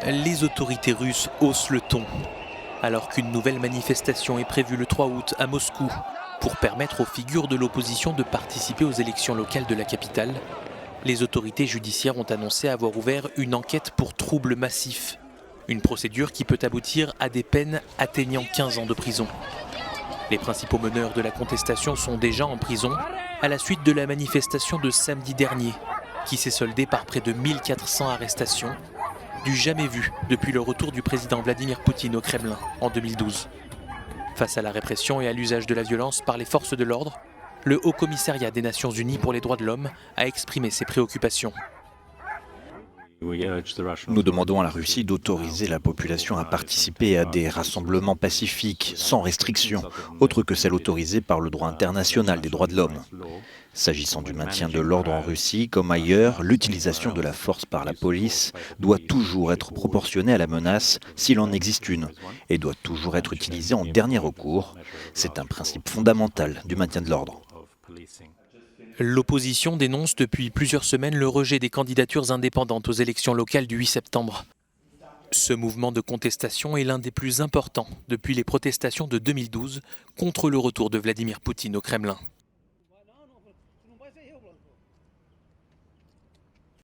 Les autorités russes haussent le ton, alors qu'une nouvelle manifestation est prévue le 3 août à Moscou pour permettre aux figures de l'opposition de participer aux élections locales de la capitale. Les autorités judiciaires ont annoncé avoir ouvert une enquête pour troubles massifs. Une procédure qui peut aboutir à des peines atteignant 15 ans de prison. Les principaux meneurs de la contestation sont déjà en prison à la suite de la manifestation de samedi dernier, qui s'est soldée par près de 1400 arrestations, du jamais vu depuis le retour du président Vladimir Poutine au Kremlin en 2012. Face à la répression et à l'usage de la violence par les forces de l'ordre, le Haut Commissariat des Nations Unies pour les droits de l'homme a exprimé ses préoccupations. Nous demandons à la Russie d'autoriser la population à participer à des rassemblements pacifiques, sans restriction, autre que celle autorisée par le droit international des droits de l'homme. S'agissant du maintien de l'ordre en Russie, comme ailleurs, l'utilisation de la force par la police doit toujours être proportionnée à la menace, s'il en existe une, et doit toujours être utilisée en dernier recours. C'est un principe fondamental du maintien de l'ordre. L'opposition dénonce depuis plusieurs semaines le rejet des candidatures indépendantes aux élections locales du 8 septembre. Ce mouvement de contestation est l'un des plus importants depuis les protestations de 2012 contre le retour de Vladimir Poutine au Kremlin.